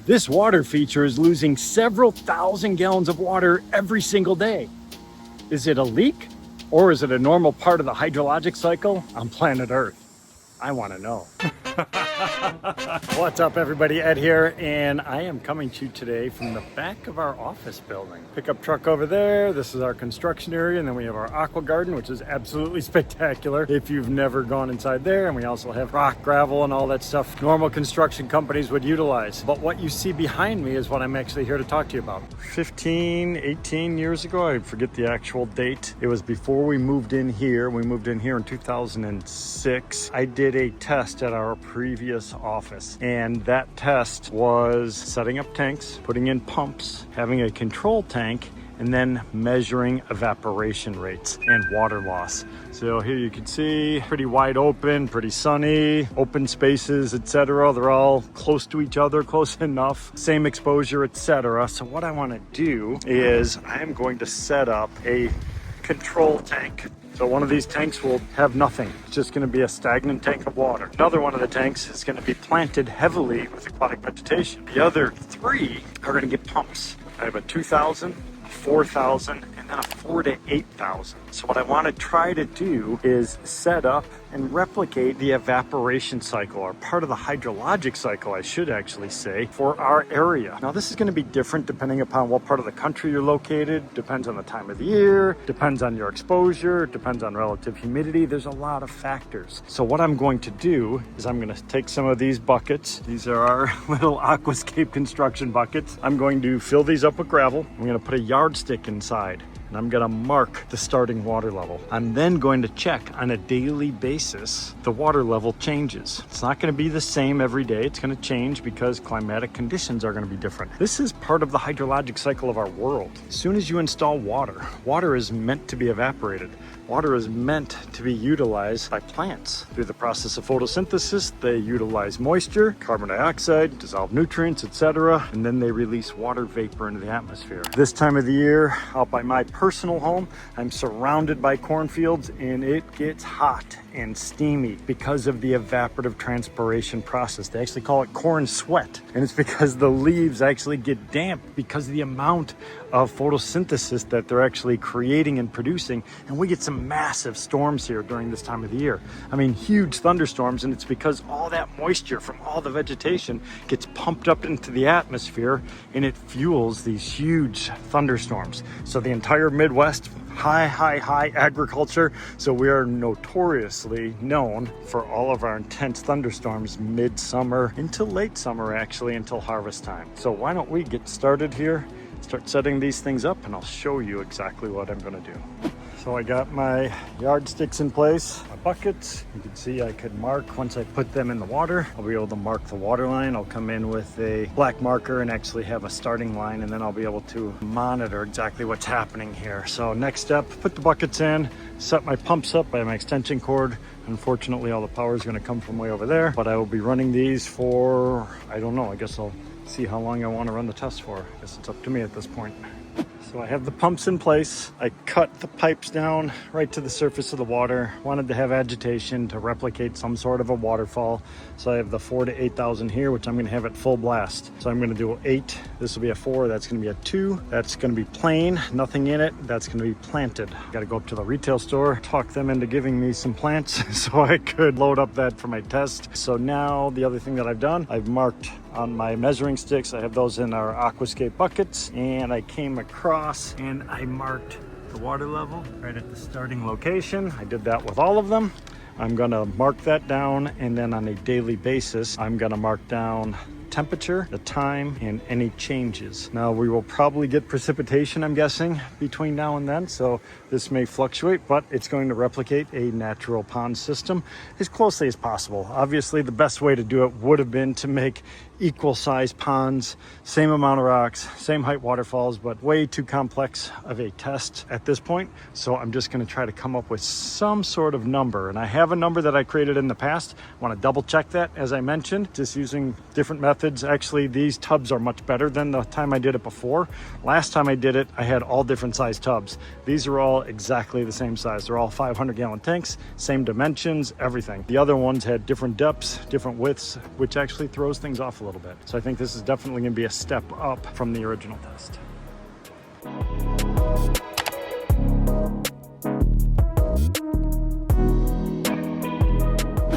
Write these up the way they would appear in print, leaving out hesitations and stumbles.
This water feature is losing several thousand gallons of water every single day. Is it a leak? Or is it a normal part of the hydrologic cycle on planet Earth? I want to know. What's up, everybody? Ed here, and I am coming to you today from the back of our office building. Pickup truck over there. This is our construction area, and then we have our aqua garden, which is absolutely spectacular if you've never gone inside there. And we also have rock, gravel, and all that stuff normal construction companies would utilize. But what you see behind me is what I'm actually here to talk to you about. 18 years ago, I forget the actual date. It was before we moved in here. We moved in here in 2006. I did a test at our previous office, and that test was setting up tanks, putting in pumps, having a control tank, and then measuring evaporation rates and water loss. So here you can see pretty wide open, pretty sunny, open spaces, etc. They're all close to each other, close enough, same exposure, etc. So what I want to do is I am going to set up a control tank. So one of these tanks will have nothing. It's just going to be a stagnant tank of water. Another one of the tanks is going to be planted heavily with aquatic vegetation. The other three are going to get pumps. I have a 2,000, 4,000, and then a 4,000 to 8,000. So what I want to try to do is set up and replicate the evaporation cycle, or part of the hydrologic cycle, I should actually say, for our area. Now this is going to be different depending upon what part of the country you're located, depends on the time of the year, depends on your exposure, depends on relative humidity. There's a lot of factors. So what I'm going to do is I'm going to take some of these buckets. These are our little Aquascape construction buckets. I'm going to fill these up with gravel. I'm going to put a yardstick inside, and I'm going to mark the starting water level. I'm then going to check on a daily basis the water level changes. It's not going to be the same every day. It's going to change because climatic conditions are going to be different. This is part of the hydrologic cycle of our world. As soon as you install water, water is meant to be evaporated. Water is meant to be utilized by plants. Through the process of photosynthesis, they utilize moisture, carbon dioxide, dissolved nutrients, etc., and then they release water vapor into the atmosphere. This time of the year, out by my personal home, I'm surrounded by cornfields, and it gets hot and steamy because of the evaporative transpiration process. They actually call it corn sweat, and it's because the leaves actually get damp because of the amount of photosynthesis that they're actually creating and producing. And we get some massive storms here during this time of the year. I mean, huge thunderstorms, and it's because all that moisture from all the vegetation gets pumped up into the atmosphere, and it fuels these huge thunderstorms. So the entire Midwest, high agriculture. So we are notoriously known for all of our intense thunderstorms midsummer into late summer, actually, until harvest time. So why don't we get started here, start setting these things up, and I'll show you exactly what I'm going to do. So I got my yardsticks in place, my buckets. You can see I could mark once I put them in the water. I'll be able to mark the water line. I'll come in with a black marker and actually have a starting line, and then I'll be able to monitor exactly what's happening here. So next step, put the buckets in, set my pumps up by my extension cord. Unfortunately, all the power is going to come from way over there, but I will be running these for, I don't know, I guess I'll see how long I want to run the test for. I guess it's up to me at this point. So I have the pumps in place. I cut the pipes down right to the surface of the water. Wanted to have agitation to replicate some sort of a waterfall. So I have the 4,000 to 8,000 here, which I'm going to have at full blast. So I'm going to do an 8. This will be a 4. That's going to be a 2. That's going to be plain, nothing in it. That's going to be planted. Got to go up to the retail store, talk them into giving me some plants so I could load up that for my test. So now the other thing that I've done, I've marked on my measuring sticks. I have those in our Aquascape buckets, and I came across and I marked the water level right at the starting location. I did that with all of them. I'm gonna mark that down, and then on a daily basis, I'm gonna mark down temperature, the time, and any changes. Now we will probably get precipitation, I'm guessing, between now and then, so this may fluctuate, but it's going to replicate a natural pond system as closely as possible. Obviously, the best way to do it would have been to make equal size ponds, same amount of rocks, same height waterfalls, but way too complex of a test at this point. So I'm just going to try to come up with some sort of number, and I have a number that I created in the past. I want to double check that, as I mentioned, just using different methods. Actually, these tubs are much better than the time I did it before. Last time I did it, I had all different size tubs. These are all exactly the same size. They're all 500-gallon tanks, same dimensions, everything. The other ones had different depths, different widths, which actually throws things off a little bit. So I think this is definitely going to be a step up from the original test.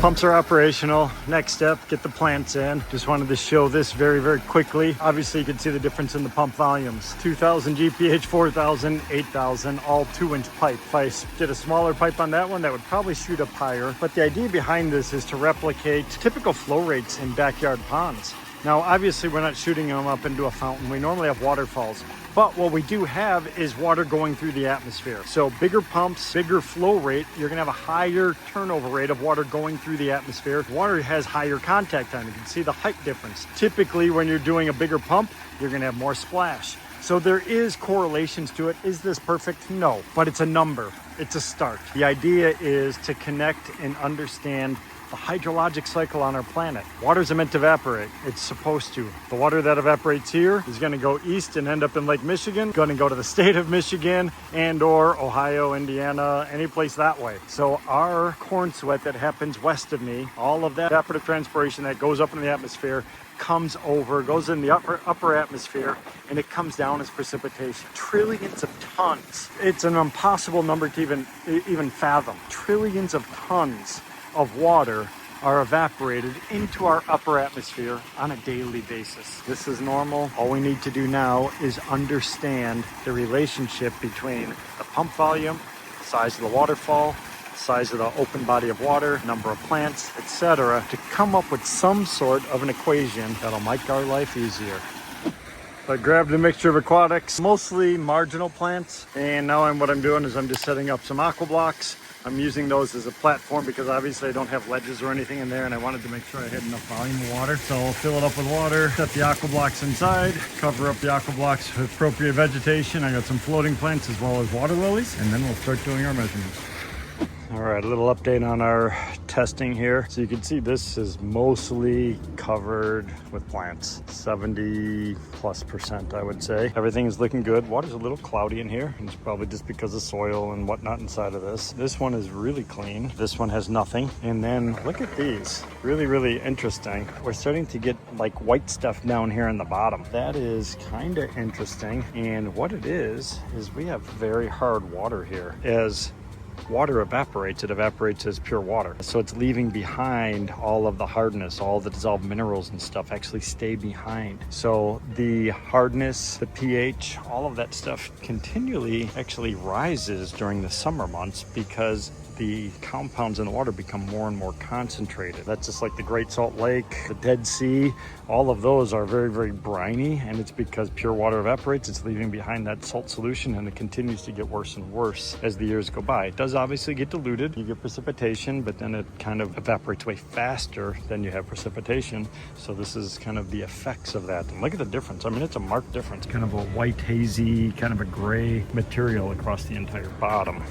Pumps are operational. Next step, get the plants in. Just wanted to show this very, very quickly. Obviously, you can see the difference in the pump volumes. 2,000 GPH, 4,000, 8,000, all 2-inch pipe. If I did a smaller pipe on that one, that would probably shoot up higher. But the idea behind this is to replicate typical flow rates in backyard ponds. Now, obviously, we're not shooting them up into a fountain. We normally have waterfalls. But what we do have is water going through the atmosphere. So bigger pumps, bigger flow rate, you're gonna have a higher turnover rate of water going through the atmosphere. Water has higher contact time. You can see the height difference. Typically, when you're doing a bigger pump, you're gonna have more splash. So there is correlations to it. Is this perfect? No, but it's a number. It's a start. The idea is to connect and understand the hydrologic cycle on our planet. Waters are meant to evaporate. It's supposed to. The water that evaporates here is going to go east and end up in Lake Michigan, going to go to the state of Michigan and or Ohio, Indiana, any place that way. So our corn sweat that happens west of me, all of that evaporative transpiration that goes up in the atmosphere comes over, goes in the upper atmosphere, and it comes down as precipitation. Trillions of tons. It's an impossible number to even fathom. Trillions of tons of water are evaporated into our upper atmosphere on a daily basis. This is normal. All we need to do now is understand the relationship between the pump volume, size of the waterfall, size of the open body of water, number of plants, etc., to come up with some sort of an equation that'll make our life easier. I grabbed a mixture of aquatics, mostly marginal plants, and now what I'm doing is I'm just setting up some aqua blocks. I'm using those as a platform because obviously I don't have ledges or anything in there, and I wanted to make sure I had enough volume of water. So I'll fill it up with water, set the aqua blocks inside, cover up the aqua blocks with appropriate vegetation. I got some floating plants as well as water lilies, and then we'll start doing our measurements. All right, a little update on our testing here. So you can see this is mostly covered with plants, 70+%, I would say. Everything is looking good. Water's a little cloudy in here. It's probably just because of soil and whatnot inside of this. This one is really clean. This one has nothing. And then look at these, really, really interesting. We're starting to get like white stuff down here in the bottom. That is kind of interesting. And what it is we have very hard water here. As water evaporates, it evaporates as pure water. So it's leaving behind all of the hardness, all the dissolved minerals and stuff actually stay behind. So the hardness, the pH, all of that stuff continually actually rises during the summer months because the compounds in the water become more and more concentrated. That's just like the Great Salt Lake, the Dead Sea, all of those are very, very briny, and it's because pure water evaporates, it's leaving behind that salt solution, and it continues to get worse and worse as the years go by. It does obviously get diluted, you get precipitation, but then it kind of evaporates way faster than you have precipitation. So this is kind of the effects of that. And look at the difference. I mean, it's a marked difference. Kind of a white, hazy, kind of a gray material across the entire bottom.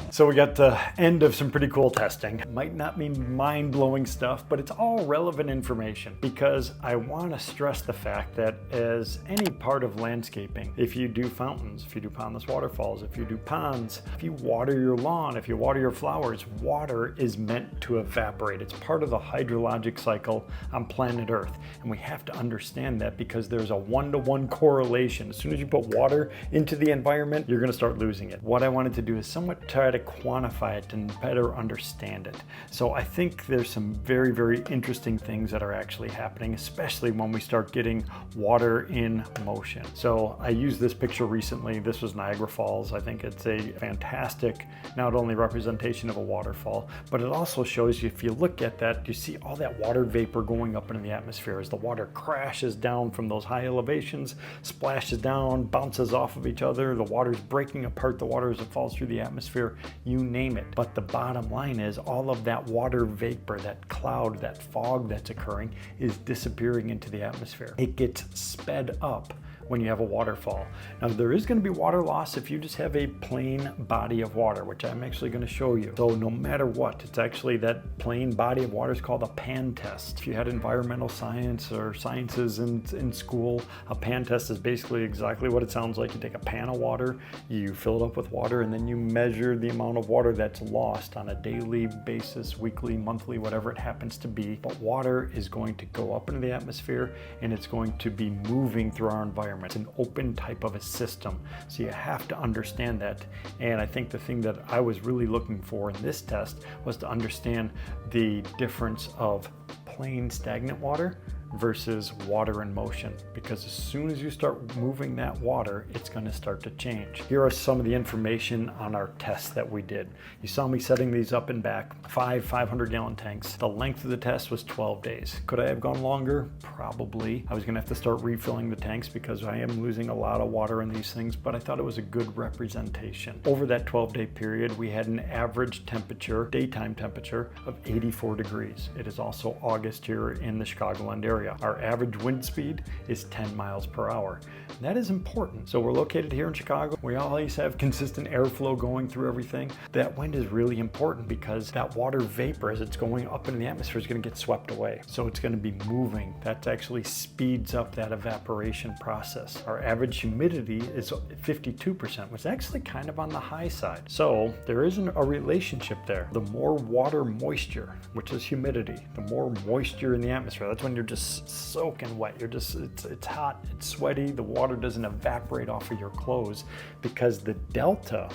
So we got the end of some pretty cool testing. Might not be mind-blowing stuff, but it's all relevant information because I want to stress the fact that as any part of landscaping, if you do fountains, if you do pondless waterfalls, if you do ponds, if you water your lawn, if you water your flowers, water is meant to evaporate. It's part of the hydrologic cycle on planet Earth. And we have to understand that because there's a one-to-one correlation. As soon as you put water into the environment, you're going to start losing it. What I wanted to do is somewhat try to quantify it and better understand it. So I think there's some very, very interesting things that are actually happening, especially when we start getting water in motion. So I used this picture recently. This was Niagara Falls. I think it's a fantastic, not only representation of a waterfall, but it also shows you, if you look at that, you see all that water vapor going up into the atmosphere as the water crashes down from those high elevations, splashes down, bounces off of each other. The water's breaking apart the water as it falls through the atmosphere. You name it. But the bottom line is all of that water vapor, that cloud, that fog that's occurring is disappearing into the atmosphere. It gets sped up when you have a waterfall. Now there is going to be water loss if you just have a plain body of water, which I'm actually going to show you. So no matter what, it's actually that plain body of water is called a pan test. If you had environmental science or sciences in school, a pan test is basically exactly what it sounds like. You take a pan of water, you fill it up with water, and then you measure the amount of water that's lost on a daily basis, weekly, monthly, whatever it happens to be. But water is going to go up into the atmosphere and it's going to be moving through our environment. It's an open type of a system. So you have to understand that. And I think the thing that I was really looking for in this test was to understand the difference of plain stagnant water versus water in motion, because as soon as you start moving that water, it's going to start to change. Here are some of the information on our tests that we did. You saw me setting these up and back, 500-gallon tanks. The length of the test was 12 days. Could I have gone longer? Probably. I was going to have to start refilling the tanks because I am losing a lot of water in these things, but I thought it was a good representation. Over that 12-day period, we had an average temperature, daytime temperature, of 84 degrees. It is also August here in the Chicagoland area. Our average wind speed is 10 miles per hour. That is important. So we're located here in Chicago. We always have consistent airflow going through everything. That wind is really important because that water vapor, as it's going up into the atmosphere, is going to get swept away. So it's going to be moving. That actually speeds up that evaporation process. Our average humidity is 52%, which is actually kind of on the high side. So there isn't a relationship there. The more water moisture, which is humidity, the more moisture in the atmosphere, that's when you're just soaking wet. It's hot, it's sweaty, the water doesn't evaporate off of your clothes because the delta,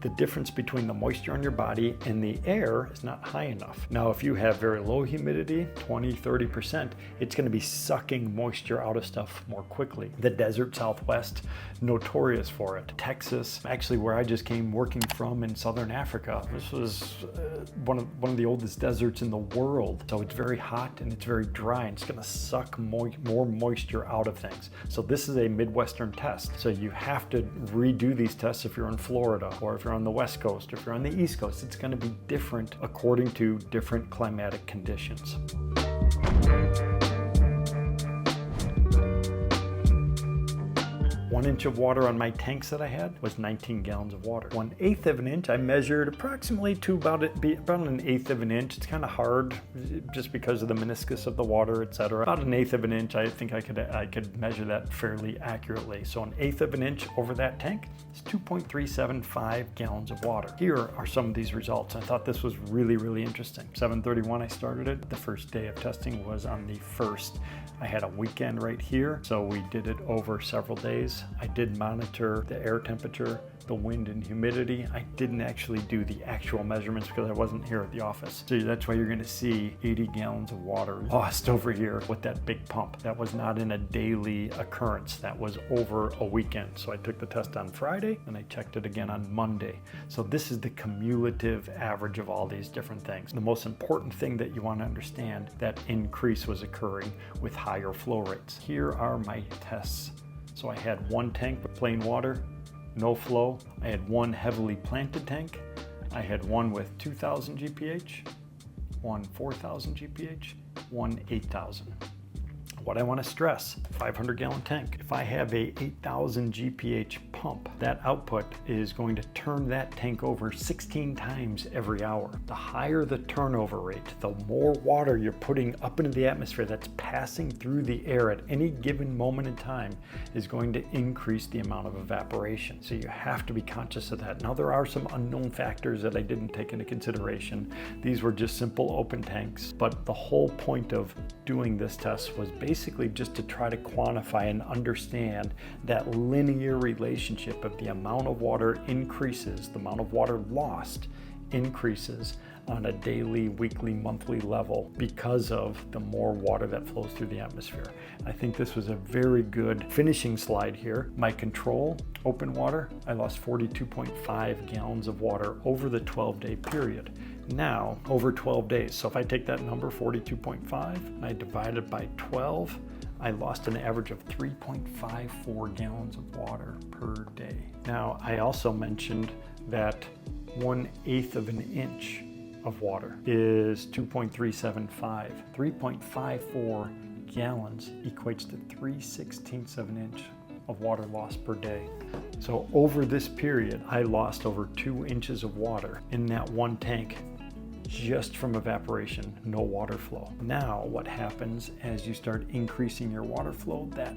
the difference between the moisture on your body and the air, is not high enough. Now, if you have very low humidity, 20-30%, it's going to be sucking moisture out of stuff more quickly. The desert Southwest, notorious for it. Texas, actually where I just came working from in Southern Africa, this was one of the oldest deserts in the world. So it's very hot and it's very dry, and it's going to suck more moisture out of things. So this is a Midwestern test. So you have to redo these tests if you're in Florida, or if you're on the West Coast, if you're on the East Coast. It's going to be different according to different climatic conditions. 1 inch of water on my tanks that I had was 19 gallons of water. 1/8 of an inch, I measured approximately to about 1/8 of an inch. It's kind of hard just because of the meniscus of the water, etc. About 1/8 of an inch, I think I could measure that fairly accurately. So 1/8 of an inch over that tank is 2.375 gallons of water. Here are some of these results. I thought this was really, really interesting. 7/31 I started it. The first day of testing was on the 1st. I had a weekend right here, so we did it over several days. I did monitor the air temperature, the wind and humidity. I didn't actually do the actual measurements because I wasn't here at the office. So that's why you're going to see 80 gallons of water lost over here with that big pump. That was not in a daily occurrence. That was over a weekend. So I took the test on Friday and I checked it again on Monday. So this is the cumulative average of all these different things. The most important thing that you want to understand, that increase was occurring with higher flow rates. Here are my tests. So I had 1 tank with plain water, no flow. I had 1 heavily planted tank. I had 1 with 2,000 GPH, 1 4,000 GPH, 1 8,000. What I want to stress, 500-gallon tank. If I have a 8,000 GPH pump, that output is going to turn that tank over 16 times every hour. The higher the turnover rate, the more water you're putting up into the atmosphere that's passing through the air at any given moment in time is going to increase the amount of evaporation. So you have to be conscious of that. Now, there are some unknown factors that I didn't take into consideration. These were just simple open tanks, but the whole point of doing this test was basically just to try to quantify and understand that linear relationship of the amount of water increases, the amount of water lost increases on a daily, weekly, monthly level because of the more water that flows through the atmosphere. I think this was a very good finishing slide here. My control, open water, I lost 42.5 gallons of water over the 12-day period. Now, over 12 days, so if I take that number, 42.5, and I divide it by 12, I lost an average of 3.54 gallons of water per day. Now, I also mentioned that 1/8 of an inch of water is 2.375. 3.54 gallons equates to 3/16 of an inch. of water loss per day. So over this period, I lost over 2 inches of water in that one tank just from evaporation, no water flow. Now what happens as you start increasing your water flow, that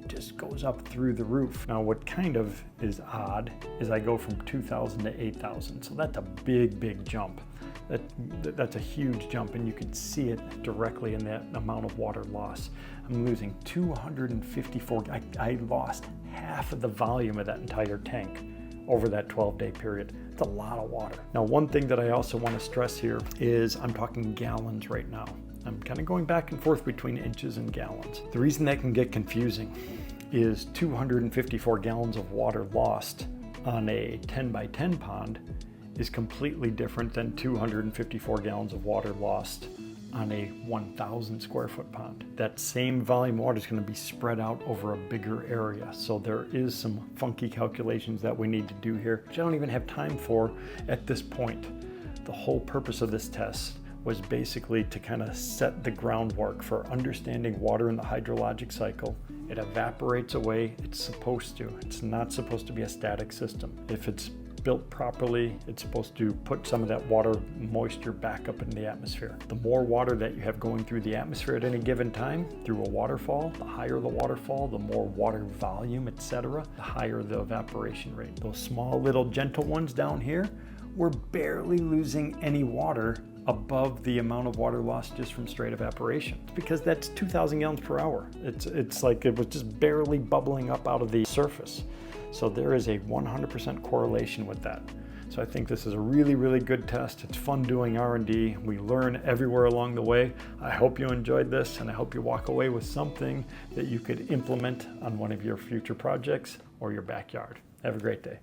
just goes up through the roof. Now what kind of is odd is I go from 2,000 to 8,000. So that's a big jump. That's a huge jump, and you can see it directly in that amount of water loss. I'm losing 254, I lost half of the volume of that entire tank over that 12-day period. It's a lot of water. Now, one thing that I also want to stress here is I'm talking gallons right now. I'm kind of going back and forth between inches and gallons. The reason that can get confusing is 254 gallons of water lost on a 10 by 10 pond is completely different than 254 gallons of water lost on a 1,000 square foot pond. That same volume of water is going to be spread out over a bigger area. So there is some funky calculations that we need to do here, which I don't even have time for at this point. The whole purpose of this test was basically to kind of set the groundwork for understanding water in the hydrologic cycle. It evaporates away, it's supposed to. It's not supposed to be a static system. If it's built properly, it's supposed to put some of that water moisture back up in the atmosphere. The more water that you have going through the atmosphere at any given time through a waterfall, the higher the waterfall, the more water volume, etc., the higher the evaporation rate. Those small little gentle ones down here, we're barely losing any water above the amount of water lost just from straight evaporation. It's because that's 2,000 gallons per hour. It's like it was just barely bubbling up out of the surface. So there is a 100% correlation with that. So I think this is a really good test. It's fun doing R&D. We learn everywhere along the way. I hope you enjoyed this, and I hope you walk away with something that you could implement on one of your future projects or your backyard. Have a great day.